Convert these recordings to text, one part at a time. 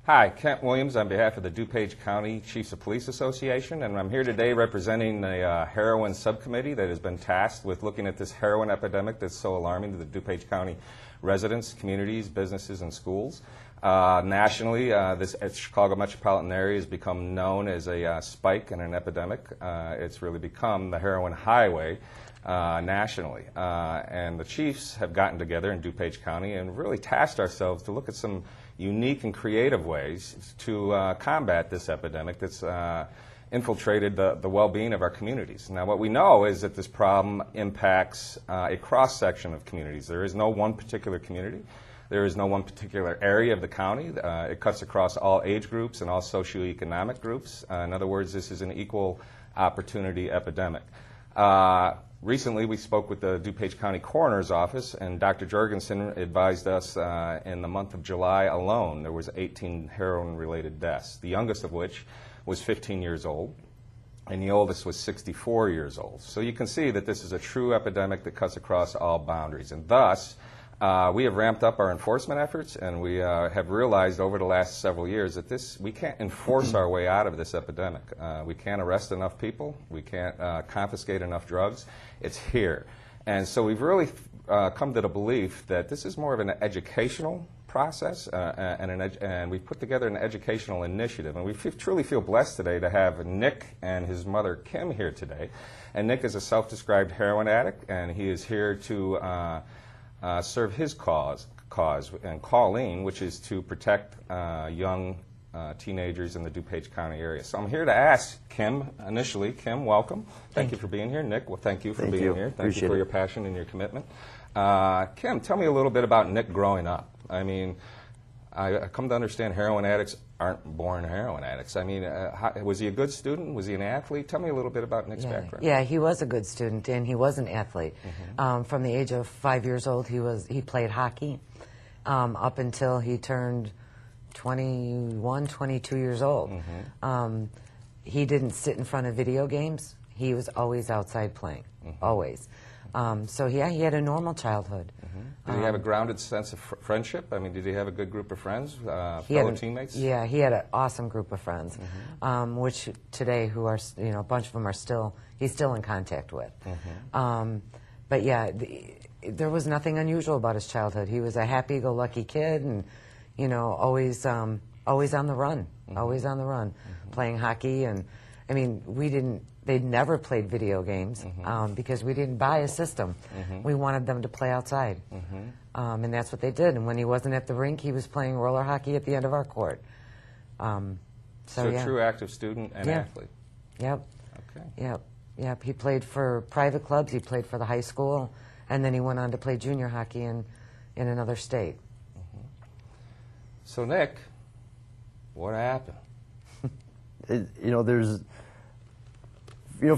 Hi, Kent Williams on behalf of the DuPage County Chiefs of Police Association, and I'm here today representing the heroin subcommittee that has been tasked with looking at this heroin epidemic that's so alarming to the DuPage County residents, communities, businesses, and schools. Nationally, this Chicago metropolitan area has become known as a spike and an epidemic. It's really become the heroin highway nationally. And the chiefs have gotten together in DuPage County and really tasked ourselves to look at some unique and creative ways to combat this epidemic that's infiltrated the well-being of our communities. Now, what we know is that this problem impacts a cross-section of communities. There is no one particular community. There is no one particular area of the county. It cuts across all age groups and all socioeconomic groups. In other words, this is an equal opportunity epidemic. Recently, we spoke with the DuPage County Coroner's Office, and Dr. Jorgensen advised us in the month of July alone there was 18 heroin-related deaths, the youngest of which was 15 years old, and the oldest was 64 years old. So you can see that this is a true epidemic that cuts across all boundaries, and thus we have ramped up our enforcement efforts, and we have realized over the last several years that we can't enforce our way out of this epidemic. We can't arrest enough people. We can't confiscate enough drugs. It's here. And so we've really come to the belief that this is more of an educational process, and we've put together an educational initiative. And we truly feel blessed today to have Nick and his mother, Kim, here today. And Nick is a self-described heroin addict, and he is here to serve his cause, and Colleen, which is to protect young teenagers in the DuPage County area. So I'm here to ask Kim initially. Kim, welcome. Thank you for being here. Nick, well, thank you for being here. Thank you for your passion and your commitment. Kim, tell me a little bit about Nick growing up. I mean, I come to understand heroin addicts aren't born heroin addicts. I mean, was he a good student? Was he an athlete? Tell me a little bit about Nick's background. Yeah, he was a good student, and he was an athlete. From the age of 5 years old, he played hockey up until he turned 21, 22 years old. He didn't sit in front of video games. He was always outside playing, always. So yeah, he had a normal childhood. Did he have a grounded sense of friendship? I mean, did he have a good group of friends, fellow teammates? Yeah, he had an awesome group of friends, which today, who are, a bunch of them are he's still in contact with. But yeah, there was nothing unusual about his childhood. He was a happy-go-lucky kid, and always on the run, always on the run, playing hockey. And I mean, they'd never played video games because we didn't buy a system. We wanted them to play outside. And that's what they did. And when he wasn't at the rink, he was playing roller hockey at the end of our court. So yeah. True active student and athlete. Yep. Okay. Yep. He played for private clubs. He played for the high school. And then he went on to play junior hockey in another state. So, Nick, what happened?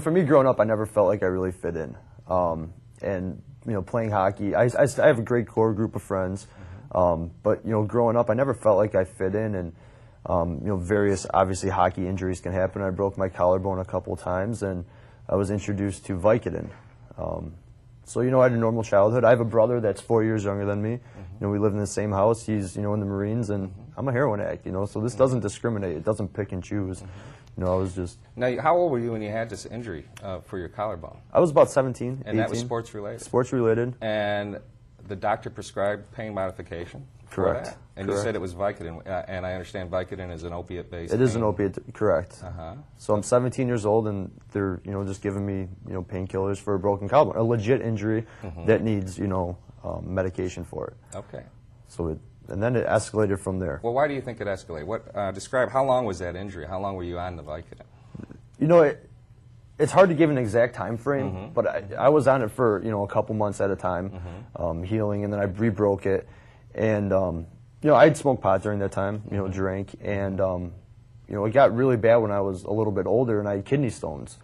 For me growing up, I never felt like I really fit in. And, playing hockey, I have a great core group of friends. But, growing up, I never felt like I fit in. And, various, obviously, hockey injuries can happen. I broke my collarbone a couple of times, and I was introduced to Vicodin. So, I had a normal childhood. I have a brother that's 4 years younger than me. We live in the same house. He's, in the Marines, and I'm a heroin addict, so this doesn't discriminate. It doesn't pick and choose. I was just... Now, how old were you when you had this injury for your collarbone? I was about 17, 18. And that was sports-related? Sports-related. And the doctor prescribed pain modification? Correct. And you said it was Vicodin, and I understand Vicodin is an opiate-based... It is an opiate, correct. So I'm 17 years old, and they're, just giving me, painkillers for a broken collarbone, a legit injury that needs, medication for it. Okay. So and then it escalated from there. Well, why do you think it escalated? Describe, how long was that injury? How long were you on the Vicodin? It's hard to give an exact time frame, but I was on it for, a couple months at a time, healing, and then I re-broke it. And, I had smoked pot during that time, drank, and, it got really bad when I was a little bit older, and I had kidney stones.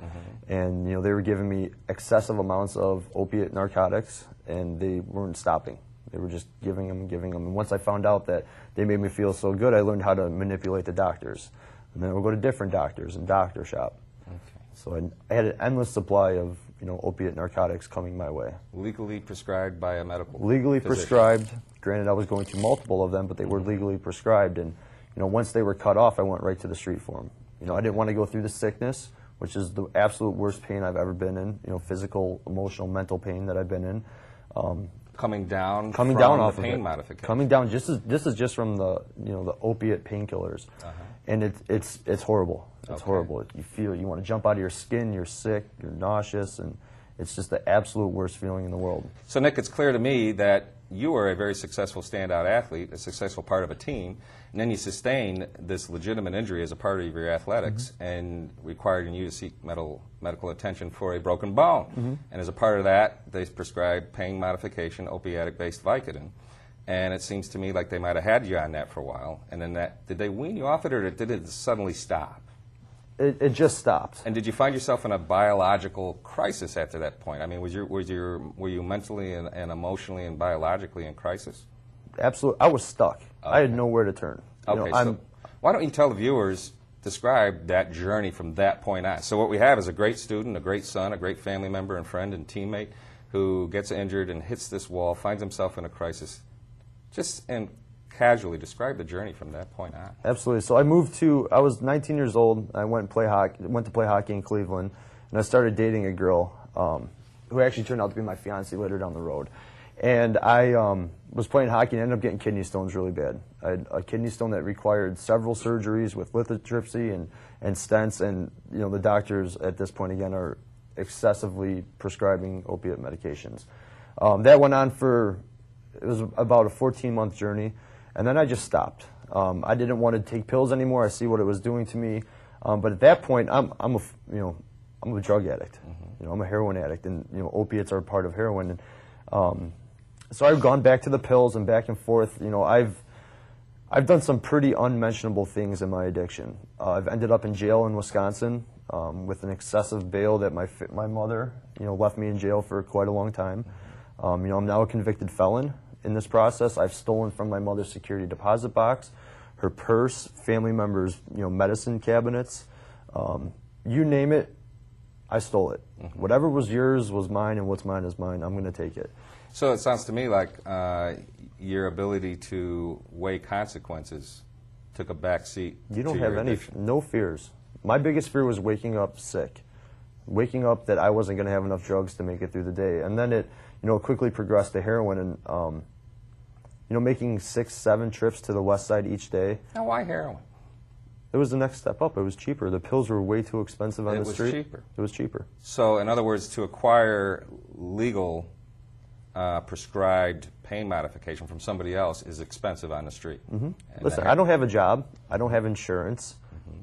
And, they were giving me excessive amounts of opiate narcotics, and they weren't stopping. They were just giving them and giving them. And once I found out that they made me feel so good, I learned how to manipulate the doctors. And then I would go to different doctors and doctor shop. So I had an endless supply of, opiate narcotics coming my way. Legally prescribed by a medical Legally physician. Prescribed. Granted, I was going to multiple of them, but they were legally prescribed. And, once they were cut off, I went right to the street for them. I didn't want to go through the sickness, which is the absolute worst pain I've ever been in. Physical, emotional, mental pain that I've been in. Coming down off the pain of it. modification. Coming down. This is just from the the opiate painkillers, and it's horrible. It's horrible. You want to jump out of your skin. You're sick. You're nauseous, and it's just the absolute worst feeling in the world. So Nick, it's clear to me that you were a very successful standout athlete, a successful part of a team, and then you sustained this legitimate injury as a part of your athletics and required you to seek medical attention for a broken bone. And as a part of that, they prescribed pain modification, opiatic-based Vicodin. And it seems to me like they might have had you on that for a while. And then did they wean you off it, or did it suddenly stop? It just stopped. And did you find yourself in a biological crisis after that point? I mean, were you mentally and emotionally and biologically in crisis? Absolutely. I was stuck. I had nowhere to turn. Okay, so why don't you tell the viewers, describe that journey from that point on? So what we have is a great student, a great son, a great family member and friend and teammate who gets injured and hits this wall, finds himself in a crisis. Just casually describe the journey from that point on. Absolutely. So I was 19 years old. I went to play hockey in Cleveland, and I started dating a girl who actually turned out to be my fiance later down the road. And I was playing hockey and ended up getting kidney stones really bad. I had a kidney stone that required several surgeries with lithotripsy and stents, and the doctors at this point again are excessively prescribing opiate medications. That went on it was about a 14-month journey. And then I just stopped. I didn't want to take pills anymore. I see what it was doing to me. But at that point, I'm a drug addict. I'm a heroin addict, and opiates are part of heroin. And, so I've gone back to the pills and back and forth. I've done some pretty unmentionable things in my addiction. I've ended up in jail in Wisconsin with an excessive bail that my mother left me in jail for quite a long time. I'm now a convicted felon. In this process, I've stolen from my mother's security deposit box, her purse, family members' medicine cabinets. You name it, I stole it. Whatever was yours was mine, and what's mine is mine. I'm going to take it. So it sounds to me like your ability to weigh consequences took a back seat. You don't to have your any, addiction. no fears. My biggest fear was waking up sick, waking up that I wasn't going to have enough drugs to make it through the day, and then it quickly progressed to heroin and. Making 6-7 trips to the west side each day. Now, why heroin? It was the next step up. It was cheaper. The pills were way too expensive on the street. It was cheaper. It was cheaper. So, in other words, to acquire legal prescribed pain modification from somebody else is expensive on the street. Listen, I don't have a job. I don't have insurance.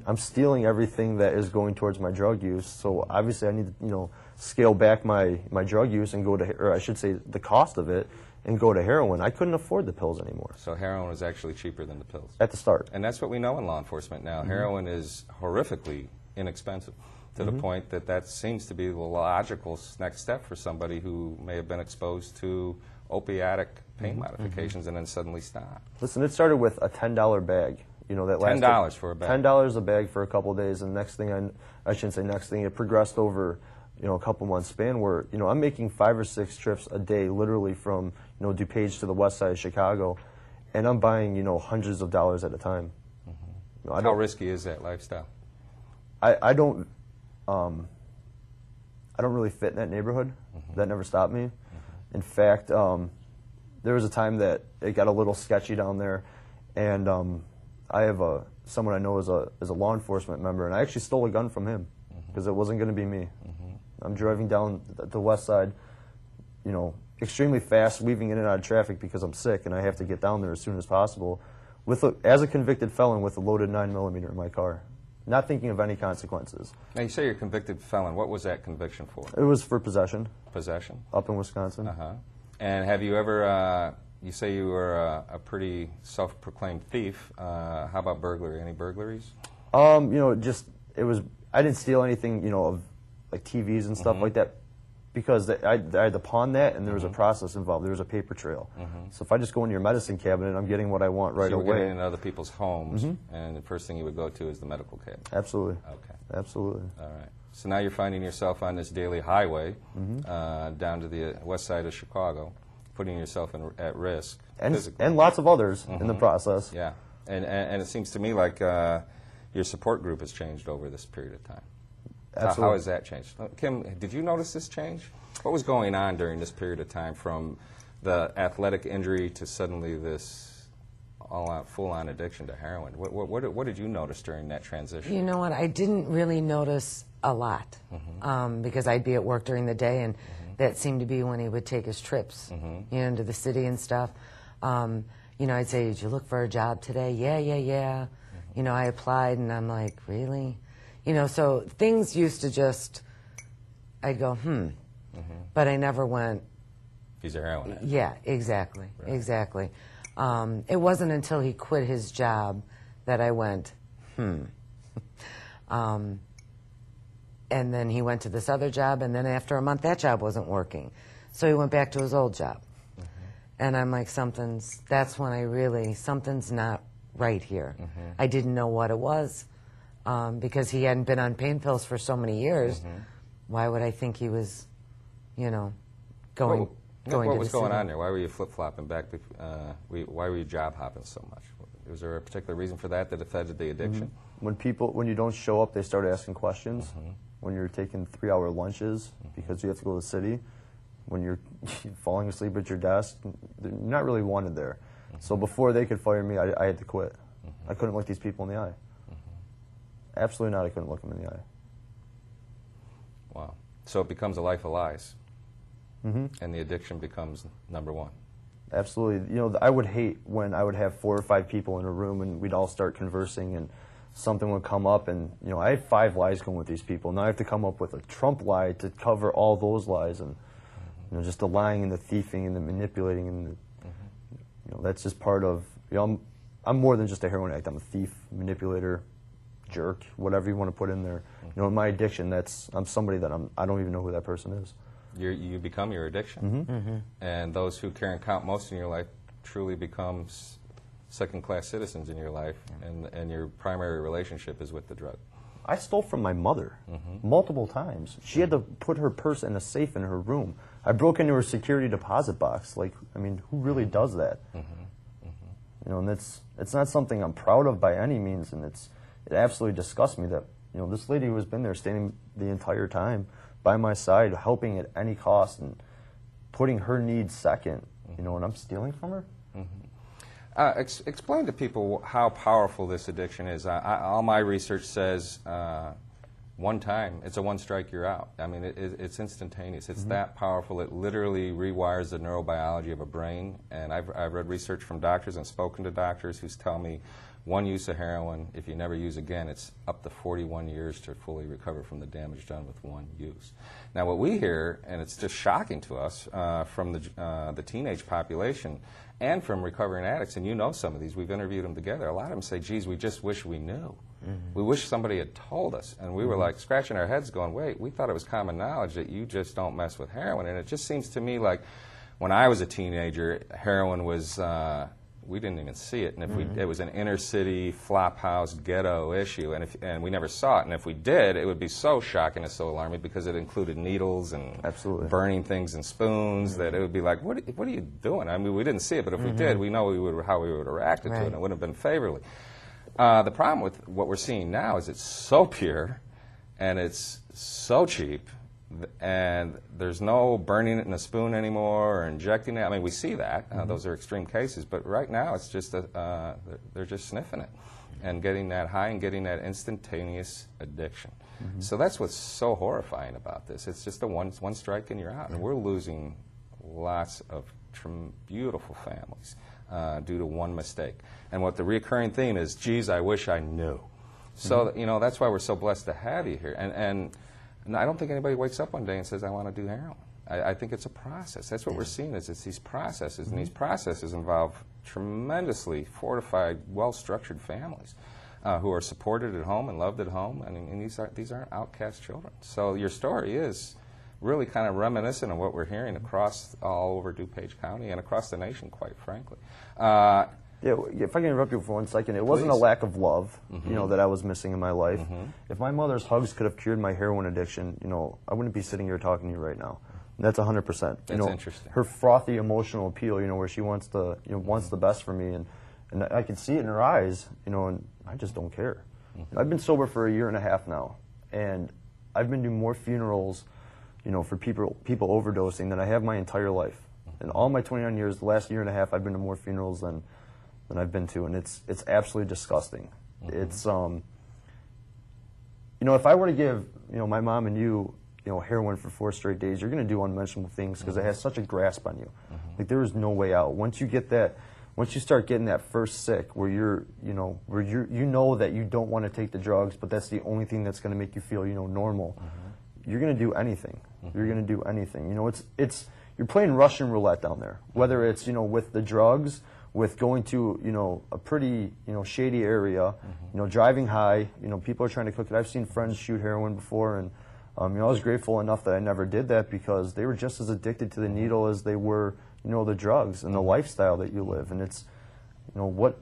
I'm stealing everything that is going towards my drug use. So obviously, I need to scale back my drug use and or I should say, the cost of it. And go to heroin. I couldn't afford the pills anymore. So heroin was actually cheaper than the pills? At the start. And that's what we know in law enforcement now. Heroin is horrifically inexpensive to the point that seems to be the logical next step for somebody who may have been exposed to opiatic pain modifications and then suddenly stopped. Listen, it started with a $10 bag. That lasted $10 for a bag. $10 a bag for a couple of days, and next thing I shouldn't say next thing, it progressed over a couple months span where I'm making 5 or 6 trips a day, literally from DuPage to the west side of Chicago, and I'm buying hundreds of dollars at a time. How risky is that lifestyle? I don't really fit in that neighborhood. That never stopped me. In fact, there was a time that it got a little sketchy down there, and I have someone I know is a law enforcement member, and I actually stole a gun from him because it wasn't going to be me. I'm driving down the west side, extremely fast, weaving in and out of traffic because I'm sick and I have to get down there as soon as possible. As a convicted felon with a loaded 9mm in my car, not thinking of any consequences. Now, you say you're a convicted felon. What was that conviction for? It was for possession. Possession? Up in Wisconsin. And have you ever, you say you were a pretty self-proclaimed thief. How about burglary? Any burglaries? I didn't steal anything, of like TVs and stuff like that, because I had to pawn that, and there was a process involved. There was a paper trail. So if I just go into your medicine cabinet, I'm getting what I want right so away. you're getting into other people's homes, and the first thing you would go to is the medical cabinet. Absolutely. Okay. Absolutely. All right. So now you're finding yourself on this daily highway down to the west side of Chicago, putting yourself at risk. And lots of others in the process. Yeah. And it seems to me like your support group has changed over this period of time. Absolutely. How has that changed? Kim, did you notice this change? What was going on during this period of time from the athletic injury to suddenly this all-out, full-on addiction to heroin? What did you notice during that transition? You know what? I didn't really notice a lot because I'd be at work during the day, and that seemed to be when he would take his trips, into the city and stuff. I'd say, "Did you look for a job today?" Yeah. I applied, and I'm like, "Really?" So things used to just, I'd go, but I never went. He's a heroin addict. Yeah, exactly, Right. exactly. It wasn't until he quit his job that I went, and then he went to this other job, and then after a month, that job wasn't working. So he went back to his old job. And I'm like, that's when I really, something's not right here. I didn't know what it was because he hadn't been on pain pills for so many years. Why would I think he was, going What to was the going city? on there? Why were you flip-flopping back? Why were you job hopping so much? Was there a particular reason for that affected the addiction? When you don't show up, they start asking questions. When you're taking 3-hour lunches because you have to go to the city, when you're falling asleep at your desk, you're not really wanted there. So before they could fire me, I had to quit. I couldn't look these people in the eye. Absolutely not. I couldn't look them in the eye. Wow. So it becomes a life of lies, and the addiction becomes number one. Absolutely. I would hate when I would have 4 or 5 people in a room and we'd all start conversing and something would come up and, I have 5 lies going with these people. Now I have to come up with a Trump lie to cover all those lies and, just the lying and the thieving and the manipulating and, that's just part of, I'm more than just a heroin addict. I'm a thief, manipulator, jerk, whatever you want to put in there. In my addiction, I'm somebody that I don't even know who that person is. You become your addiction, and those who care and count most in your life truly become second-class citizens in your life, and your primary relationship is with the drug. I stole from my mother multiple times. She had to put her purse in a safe in her room. I broke into her security deposit box. Who really does that? And it's not something I'm proud of by any means, and it absolutely disgusts me that this lady who has been there standing the entire time by my side, helping at any cost and putting her needs second, and I'm stealing from her. Explain to people how powerful this addiction is. All my research says one time, it's a one strike, you're out. I mean, it's instantaneous. It's that powerful. It literally rewires the neurobiology of a brain. And I've read research from doctors and spoken to doctors who tell me one use of heroin, if you never use again, it's up to 41 years to fully recover from the damage done with one use. Now, what we hear, and it's just shocking to us, from the teenage population and from recovering addicts, and some of these, we've interviewed them together, a lot of them say, geez, we just wish we knew. We wish somebody had told us. And we were like scratching our heads going, wait, we thought it was common knowledge that you just don't mess with heroin. And it just seems to me like when I was a teenager, heroin was, we didn't even see it. And if it was an inner city, flop house, ghetto issue, and we never saw it. And if we did, it would be so shocking and so alarming because it included needles and burning things in spoons that it would be like, what are you doing? I mean, we didn't see it, but if we did, we know how we would have reacted to it, and it wouldn't have been favorably. The problem with what we're seeing now is it's so pure and it's so cheap, and there's no burning it in a spoon anymore or injecting it. I mean, we see that. Those are extreme cases. But right now, it's just they're just sniffing it and getting that high and getting that instantaneous addiction. So that's what's so horrifying about this. It's just one strike and you're out. And we're losing lots of beautiful families due to one mistake. And what the recurring theme is, geez, I wish I knew. So, that's why we're so blessed to have you here. And I don't think anybody wakes up one day and says, I want to do heroin. I think it's a process. That's what we're seeing is it's these processes. And these processes involve tremendously fortified, well-structured families who are supported at home and loved at home. And these aren't outcast children. So your story is really kind of reminiscent of what we're hearing all over DuPage County and across the nation, quite frankly. Yeah, if I can interrupt you for 1 second, it wasn't a lack of love, that I was missing in my life. If my mother's hugs could have cured my heroin addiction, I wouldn't be sitting here talking to you right now. And that's 100%. That's interesting. Her frothy emotional appeal, where she wants the best for me, and And I can see it in her eyes, you know, and I just don't care. I've been sober for 1.5 years now, and I've been to more funerals, you know, for people overdosing than I have my entire life. In all my 29 years, the last 1.5 years, I've been to more funerals than I've been to, and it's absolutely disgusting. It's you know, if I were to give, you know, my mom and you know, heroin for 4 straight days, you're going to do unmentionable things because it has such a grasp on you. Like, there is no way out. Once you start getting that first sick, where you know that you don't want to take the drugs, but that's the only thing that's going to make you feel, you know, normal. You're going to do anything. You're going to do anything. You know, you're playing Russian roulette down there. Whether it's, you know, with the drugs, with going to, you know, a pretty, you know, shady area, you know, driving high. You know, people are trying to cook it. I've seen friends shoot heroin before, and you know, I was grateful enough that I never did that because they were just as addicted to the needle as they were, you know, the drugs and the lifestyle that you live. And it's, you know, what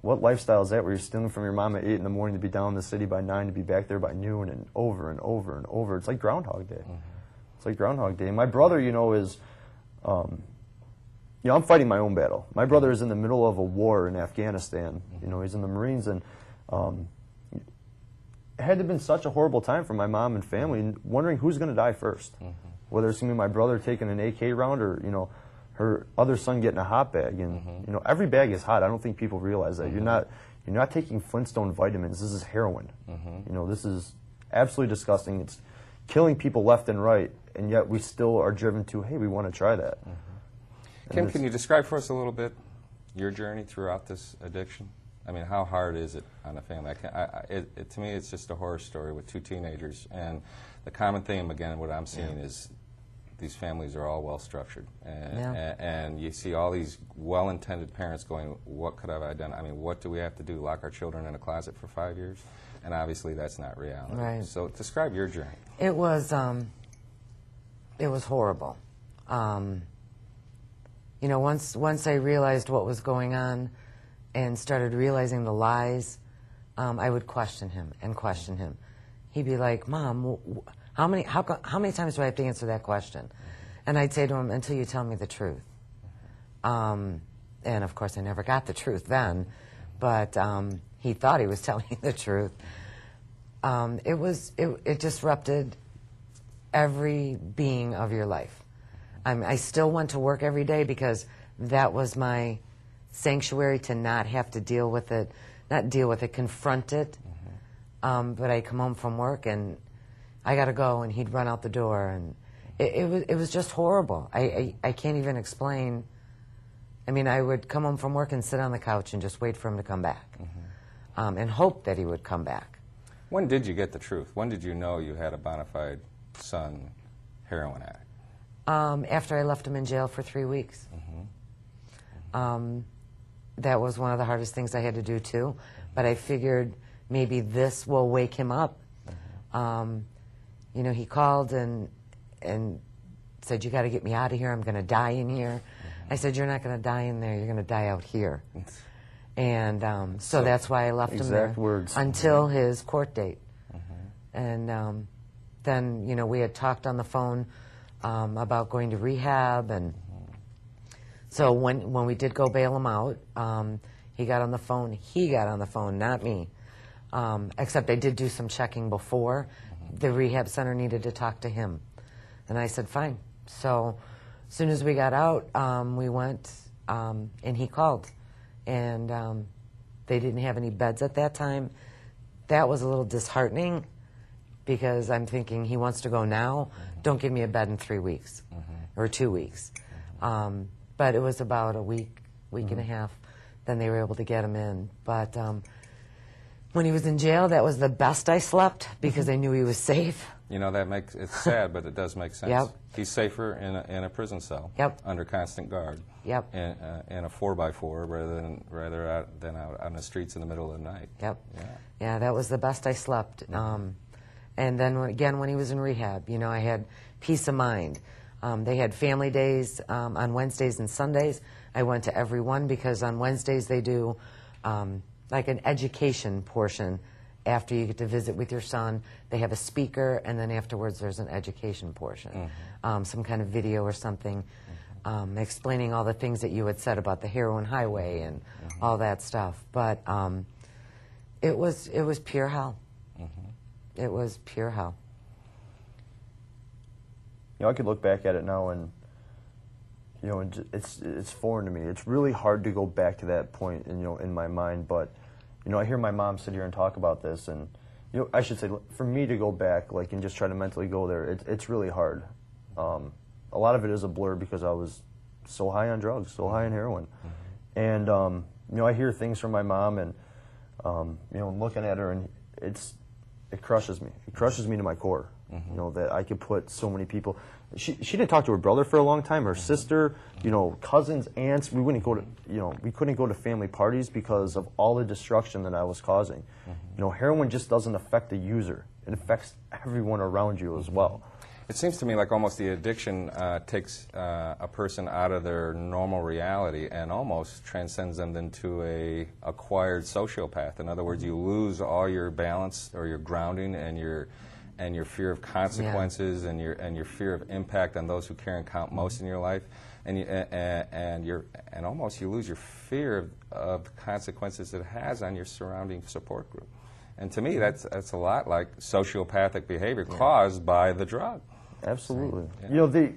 lifestyle is that where you're stealing from your mom at 8 in the morning to be down in the city by 9 to be back there by noon, and over and over and over. It's like Groundhog Day. It's like Groundhog Day. My brother, you know, is, you know, I'm fighting my own battle. My brother is in the middle of a war in Afghanistan. You know, he's in the Marines, and it had to have been such a horrible time for my mom and family, wondering who's going to die first. Whether it's going to be my brother taking an AK round, or, you know, her other son getting a hot bag. And you know, every bag is hot. I don't think people realize that. You're not taking Flintstone vitamins. This is heroin. You know, this is absolutely disgusting. It's killing people left and right, and yet we still are driven to, hey, we want to try that. Kim, can you describe for us a little bit your journey throughout this addiction? I mean, how hard is it on a family? To me, it's just a horror story with 2 teenagers. And the common theme, again, what I'm seeing is these families are all well-structured. And you see all these well-intended parents going, what could I have done? I mean, what do we have to do, lock our children in a closet for 5 years? And obviously, that's not reality. Right. So describe your journey. It was horrible. You know, once I realized what was going on and started realizing the lies, I would question him and question him. He'd be like, Mom, how many times do I have to answer that question? And I'd say to him, until you tell me the truth. And of course, I never got the truth then, but he thought he was telling me the truth. It disrupted every being of your life. I still went to work every day because that was my sanctuary to not have to deal with it, confront it. But I'd come home from work and I got to go, and he'd run out the door, and it was just horrible. I can't even explain. I mean, I would come home from work and sit on the couch and just wait for him to come back, and hope that he would come back. When did you get the truth? When did you know you had a bona fide son heroin addict? After I left him in jail for 3 weeks. That was one of the hardest things I had to do too, but I figured maybe this will wake him up. You know, he called and said, you got to get me out of here, I'm going to die in here. I said, you're not going to die in there, you're going to die out here. And so that's why I left him there until his court date. And then, you know, we had talked on the phone about going to rehab, and so when we did go bail him out, he got on the phone, not me. Except I did do some checking before. The rehab center needed to talk to him. And I said, fine. So as soon as we got out, we went, and he called. And they didn't have any beds at that time. That was a little disheartening because I'm thinking he wants to go now. Don't give me a bed in 3 weeks or 2 weeks. But it was about a week and a half. Then they were able to get him in. But when he was in jail, that was the best I slept because I knew he was safe. You know, it's sad, but it does make sense. Yep. He's safer in a prison cell. Yep. Under constant guard. Yep. In a 4x4 rather than out on the streets in the middle of the night. Yep. Yeah. Yeah, that was the best I slept. And then again, when he was in rehab, you know, I had peace of mind. They had family days on Wednesdays and Sundays. I went to every one because on Wednesdays they do like an education portion. After you get to visit with your son, they have a speaker, and then afterwards there's an education portion, some kind of video or something. explaining all the things that you had said about the heroin highway and all that stuff. But it was pure hell. It was pure hell. You know, I could look back at it now and, you know, it's foreign to me. It's really hard to go back to that point, in, you know, in my mind. But, you know, I hear my mom sit here and talk about this, and, you know, I should say, for me to go back, like, and just try to mentally go there, it's really hard. A lot of it is a blur because I was so high on drugs, so high on heroin. And, you know, I hear things from my mom, and, you know, looking at her, and it crushes me. It crushes me to my core. You know, that I could put so many people. She didn't talk to her brother for a long time. Her sister, you know, cousins, aunts. We wouldn't go to, you know, we couldn't go to family parties because of all the destruction that I was causing. You know, heroin just doesn't affect the user. It affects everyone around you as well. It seems to me like almost the addiction takes a person out of their normal reality and almost transcends them into a acquired sociopath. In other words, you lose all your balance or your grounding and your fear of consequences and your fear of impact on those who care and count most in your life, and almost you lose your fear of the consequences it has on your surrounding support group. And to me, that's a lot like sociopathic behavior caused by the drug. Absolutely. You know,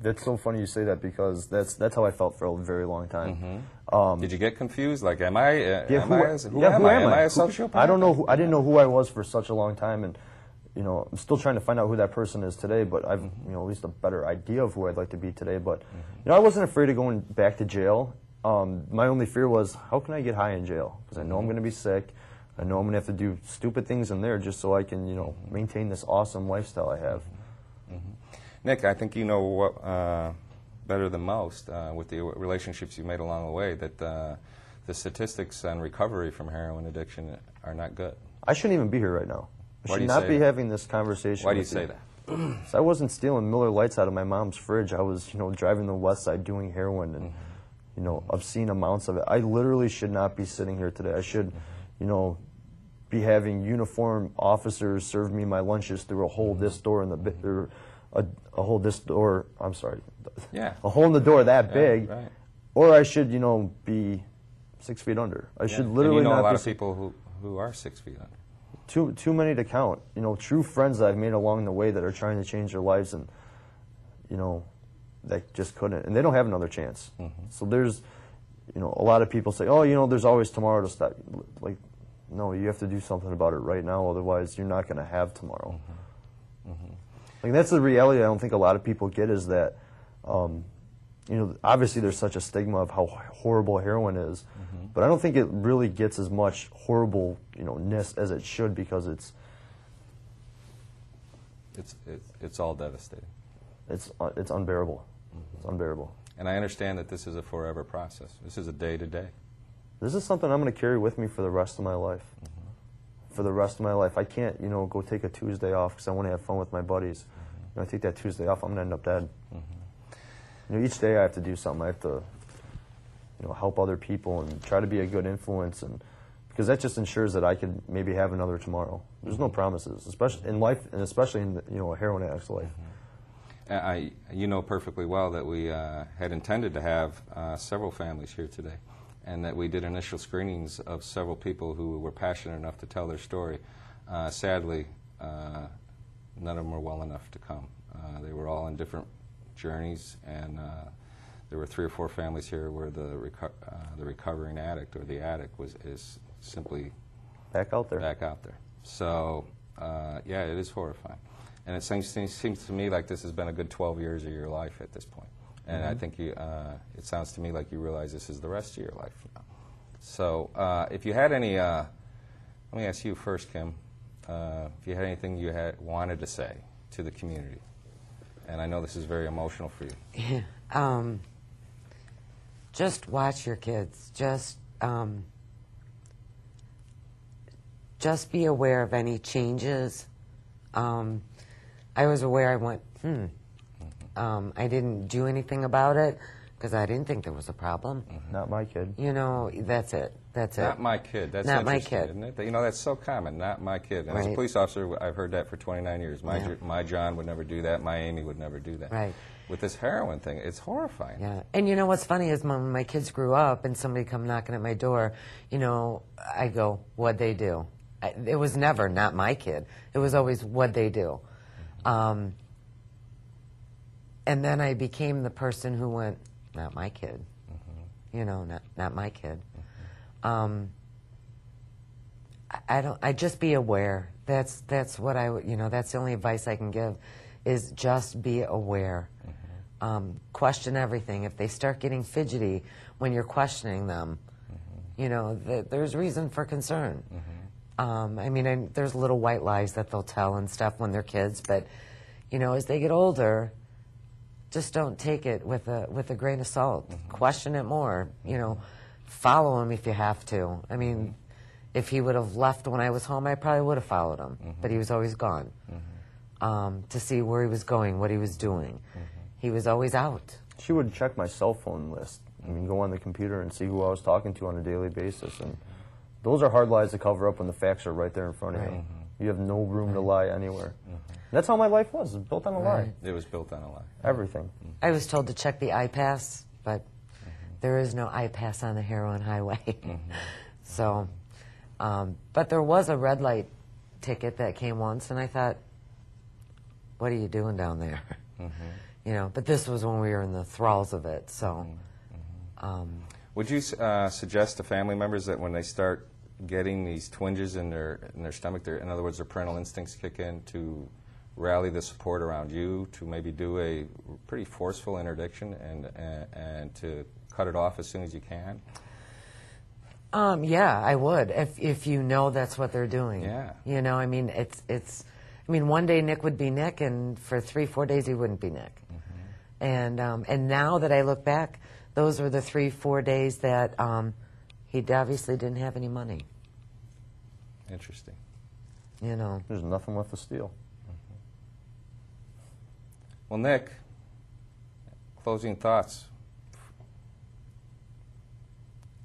that's so funny you say that because that's how I felt for a very long time. Did you get confused? Like, am I a sociopath? I don't know. I didn't know who I was for such a long time, and you know, I'm still trying to find out who that person is today. But I've you know, at least a better idea of who I'd like to be today. But you know, I wasn't afraid of going back to jail. My only fear was, how can I get high in jail? Because I know I'm going to be sick. I know I'm going to have to do stupid things in there just so I can, you know, maintain this awesome lifestyle I have. Nick, I think you know what, better than most with the relationships you made along the way that the statistics on recovery from heroin addiction are not good. I shouldn't even be here right now. I should not be having this conversation. Why do you say that? So I wasn't stealing Miller Lights out of my mom's fridge. I was, you know, driving the west side doing heroin and, you know, obscene amounts of it. I literally should not be sitting here today. I should, you know, be having uniformed officers serve me my lunches through a hole this door in the or a hole this door. I'm sorry, a hole in the door that big, or I should, you know, be 6 feet under. I should literally and you know not a lot be of people who are 6 feet under. Too many to count. You know, true friends that I've made along the way that are trying to change their lives, and you know, they just couldn't, and they don't have another chance. So there's, you know, a lot of people say, oh, you know, there's always tomorrow to stop. Like, no, you have to do something about it right now, otherwise you're not going to have tomorrow. Like, that's the reality I don't think a lot of people get, is that, you know, obviously there's such a stigma of how horrible heroin is, but I don't think it really gets as much horrible, you know, ness as it should, because it's all devastating. It's unbearable. It's unbearable. And I understand that this is a forever process. This is a day-to-day. This is something I'm going to carry with me for the rest of my life. For the rest of my life. I can't, you know, go take a Tuesday off because I want to have fun with my buddies. You know, I take that Tuesday off, I'm going to end up dead. You know, each day I have to do something. I have to, you know, help other people and try to be a good influence, and because that just ensures that I could maybe have another tomorrow. There's no promises, especially in life, and especially in, you know, a heroin addict's life. You know perfectly well that we had intended to have several families here today, and that we did initial screenings of several people who were passionate enough to tell their story. Sadly, none of them were well enough to come. They were all in different journeys, and there were 3 or 4 families here where the recovering addict or the addict is simply back out there. So, yeah, it is horrifying. And it seems to me like this has been a good 12 years of your life at this point. And I think it sounds to me like you realize this is the rest of your life now. So if you had any, let me ask you first, Kim, if you had anything you wanted to say to the community. And I know this is very emotional for you. Just watch your kids. Just be aware of any changes. I was aware. I went, I didn't do anything about it. because I didn't think there was a problem. Not my kid. You know, that's it. That's it. Not my kid. That's Not my interesting, kid. isn't it? You know, that's so common. Not my kid. And as a Right. police officer, I've heard that for 29 years. Yeah. My John would never do that. My Amy would never do that. Right. With this heroin thing, it's horrifying. Yeah, and you know what's funny is when my kids grew up and somebody come knocking at my door, you know, I go, what'd they do? It was never not my kid. It was always what'd they do? And then I became the person who went, not my kid. You know, not my kid. I just be aware. That's what you know, that's the only advice I can give, is just be aware. Question everything. If they start getting fidgety when you're questioning them, you know, there's reason for concern. I mean, there's little white lies that they'll tell and stuff when they're kids, but, you know, as they get older, just don't take it with a grain of salt. Question it more. You know, follow him if you have to. I mean, if he would have left when I was home, I probably would have followed him, but he was always gone to see where he was going, what he was doing. He was always out. She would check my cell phone list. I mean, go on the computer and see who I was talking to on a daily basis. And those are hard lies to cover up when the facts are right there in front of you. You have no room to lie anywhere. That's how my life was. It was built on a lie. It was built on a lie. Everything. I was told to check the iPass, but there is no iPass on the heroin highway. So, but there was a red light ticket that came once, and I thought, what are you doing down there? You know, but this was when we were in the thralls of it, so. Would you suggest to family members that when they start getting these twinges in their stomach, in other words, their parental instincts kick in, to rally the support around you, to maybe do a pretty forceful interdiction and to cut it off as soon as you can? Yeah, I would, if you know that's what they're doing. Yeah. You know, I mean, I mean, one day Nick would be Nick, and for 3-4 days he wouldn't be Nick. And now that I look back, those were the 3-4 days that he obviously didn't have any money. Interesting. You know. There's nothing left to steal. Well, Nick, closing thoughts.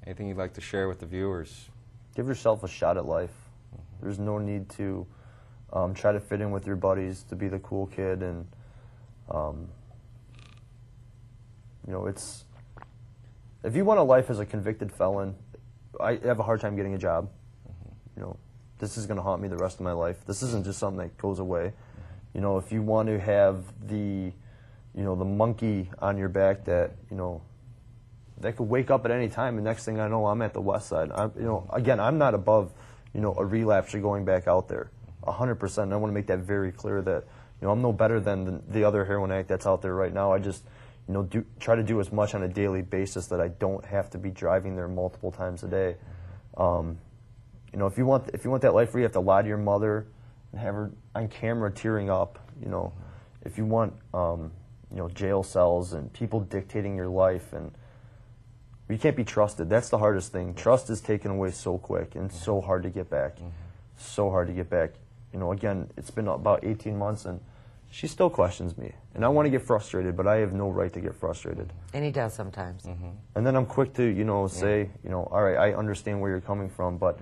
Anything you'd like to share with the viewers? Give yourself a shot at life. There's no need to try to fit in with your buddies, to be the cool kid, and you know, if you want a life as a convicted felon, I have a hard time getting a job. You know, this is going to haunt me the rest of my life. This isn't just something that goes away. You know, if you want to have the monkey on your back that, you know, that could wake up at any time, and next thing I know, I'm at the west side. You know, again, I'm not above, you know, a relapse or going back out there, 100%. And I want to make that very clear that, you know, I'm no better than the other heroin addict that's out there right now. I just, you know, try to do as much on a daily basis that I don't have to be driving there multiple times a day. You know, if you want that life where you have to lie to your mother and have her on camera tearing up, you know, if you want, you know, jail cells and people dictating your life, and you can't be trusted. That's the hardest thing. Trust is taken away so quick and so hard to get back. So hard to get back. You know, again, it's been about 18 months, and she still questions me. And I want to get frustrated, but I have no right to get frustrated. And he does sometimes. And then I'm quick to, you know, say, you know, all right, I understand where you're coming from, but,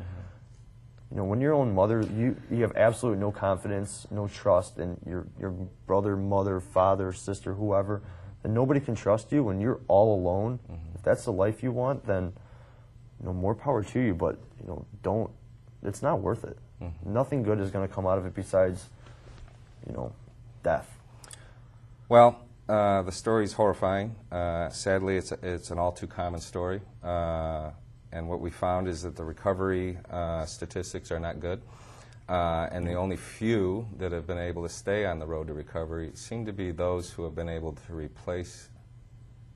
you know, when your own mother, you have absolutely no confidence, no trust in your brother, mother, father, sister, whoever, and nobody can trust you when you're all alone. If that's the life you want, then, you know, more power to you, but, you know, it's not worth it. Nothing good is going to come out of it besides, you know, death. Well, the story's horrifying. Sadly, it's an all too common story. And what we found is that the recovery statistics are not good. And the only few that have been able to stay on the road to recovery seem to be those who have been able to replace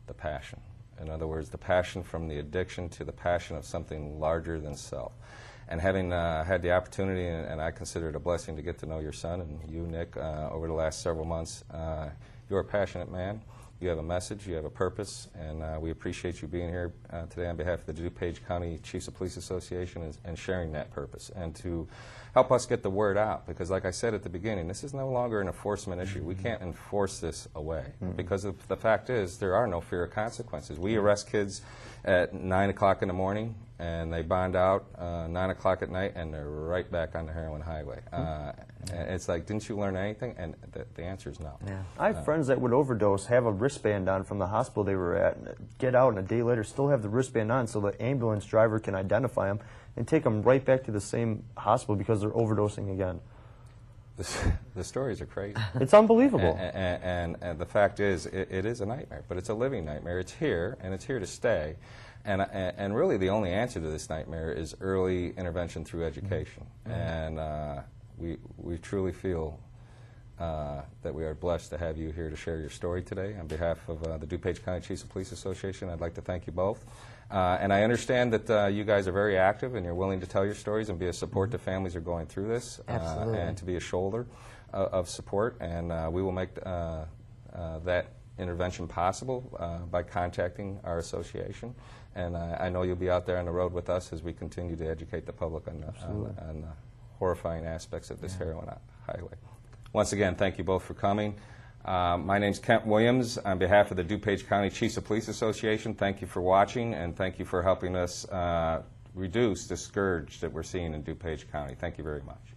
the passion. In other words, the passion from the addiction to the passion of something larger than self. And having had the opportunity, and I consider it a blessing to get to know your son and you, Nick, over the last several months, you're a passionate man. You have a message, you have a purpose, and we appreciate you being here today on behalf of the DuPage County Chiefs of Police Association and sharing that purpose, and to help us get the word out. Because like I said at the beginning, this is no longer an enforcement issue. We can't enforce this away, because the fact is there are no fear of consequences. We arrest kids at 9 o'clock in the morning, and they bond out 9 o'clock at night, and they're right back on the heroin highway. And it's like, didn't you learn anything? And the answer is no. Yeah. I have friends that would overdose, have a wristband on from the hospital they were at, get out, and a day later still have the wristband on so the ambulance driver can identify them and take them right back to the same hospital because they're overdosing again. The stories are crazy. It's unbelievable. And the fact is, it is a nightmare, but it's a living nightmare. It's here, and it's here to stay. And really the only answer to this nightmare is early intervention through education. And we truly feel that we are blessed to have you here to share your story today. On behalf of the DuPage County Chiefs of Police Association, I'd like to thank you both. And I understand that you guys are very active and you're willing to tell your stories and be a support to families who are going through this. Absolutely. And to be a shoulder of support. And we will make that intervention possible by contacting our association. And I know you'll be out there on the road with us as we continue to educate the public on the horrifying aspects of this heroin highway. Once again, thank you both for coming. My name's Kent Williams. On behalf of the DuPage County Chiefs of Police Association, thank you for watching, and thank you for helping us reduce the scourge that we're seeing in DuPage County. Thank you very much.